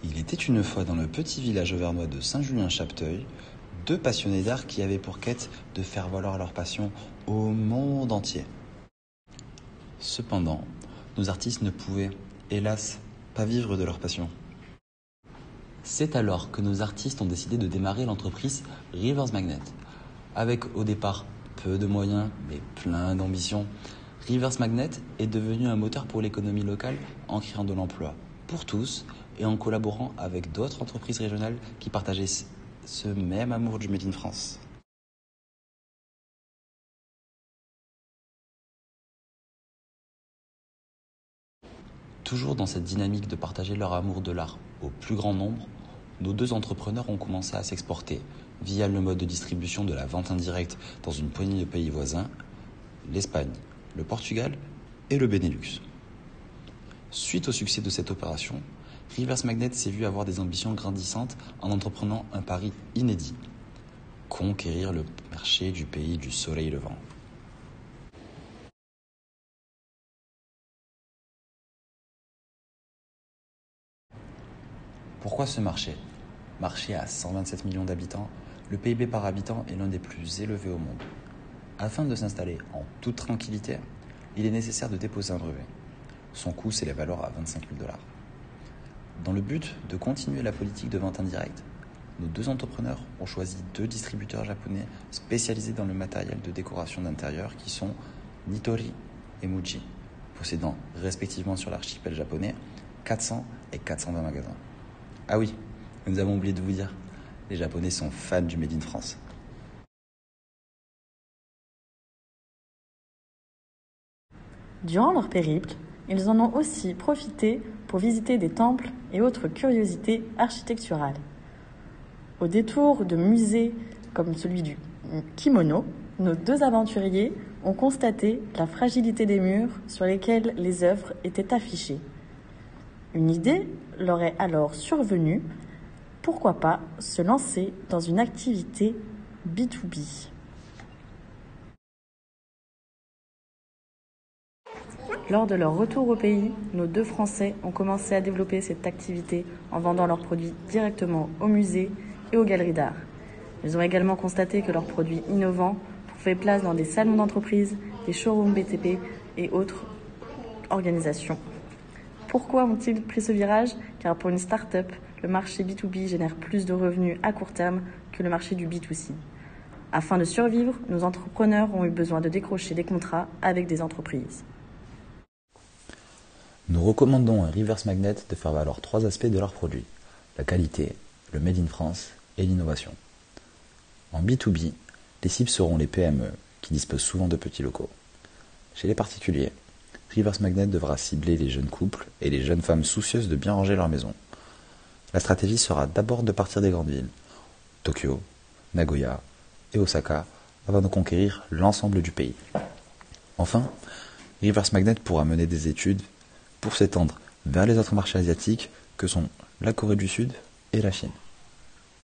Il était une fois dans le petit village auvergnat de Saint-Julien-Chapteuil, deux passionnés d'art qui avaient pour quête de faire valoir leur passion au monde entier. Cependant, nos artistes ne pouvaient, hélas, pas vivre de leur passion. C'est alors que nos artistes ont décidé de démarrer l'entreprise Rivers Magnet. Avec au départ peu de moyens, mais plein d'ambition, Rivers Magnet est devenu un moteur pour l'économie locale en créant de l'emploi pour tous et en collaborant avec d'autres entreprises régionales qui partageaient ce même amour du Made in France. Toujours dans cette dynamique de partager leur amour de l'art au plus grand nombre, nos deux entrepreneurs ont commencé à s'exporter via le mode de distribution de la vente indirecte dans une poignée de pays voisins, l'Espagne, le Portugal et le Benelux. Suite au succès de cette opération, Rivers Magnet s'est vu avoir des ambitions grandissantes en entreprenant un pari inédit: conquérir le marché du pays du soleil levant. Pourquoi ce marché? Marché à 127 millions d'habitants, le PIB par habitant est l'un des plus élevés au monde. Afin de s'installer en toute tranquillité, il est nécessaire de déposer un brevet. Son coût s'élève alors à 25 000 $. Dans le but de continuer la politique de vente indirecte, nos deux entrepreneurs ont choisi deux distributeurs japonais spécialisés dans le matériel de décoration d'intérieur qui sont Nitori et Muji, possédant respectivement sur l'archipel japonais 400 et 420 magasins. Ah oui, nous avons oublié de vous dire, les Japonais sont fans du Made in France. Durant leur périple, ils en ont aussi profité pour visiter des temples et autres curiosités architecturales. Au détour de musées comme celui du kimono, nos deux aventuriers ont constaté la fragilité des murs sur lesquels les œuvres étaient affichées. Une idée leur est alors survenue: pourquoi pas se lancer dans une activité B2B? Lors de leur retour au pays, nos deux Français ont commencé à développer cette activité en vendant leurs produits directement aux musées et aux galeries d'art. Ils ont également constaté que leurs produits innovants trouvaient place dans des salons d'entreprise, des showrooms BTP et autres organisations. Pourquoi ont-ils pris ce virage? Car pour une start-up, le marché B2B génère plus de revenus à court terme que le marché du B2C. Afin de survivre, nos entrepreneurs ont eu besoin de décrocher des contrats avec des entreprises. Nous recommandons à Rivers Magnet de faire valoir trois aspects de leurs produits: la qualité, le Made in France et l'innovation. En B2B, les cibles seront les PME, qui disposent souvent de petits locaux. Chez les particuliers, Rivers Magnet devra cibler les jeunes couples et les jeunes femmes soucieuses de bien ranger leur maison. La stratégie sera d'abord de partir des grandes villes, Tokyo, Nagoya et Osaka, avant de conquérir l'ensemble du pays. Enfin, Rivers Magnet pourra mener des études pour s'étendre vers les autres marchés asiatiques que sont la Corée du Sud et la Chine.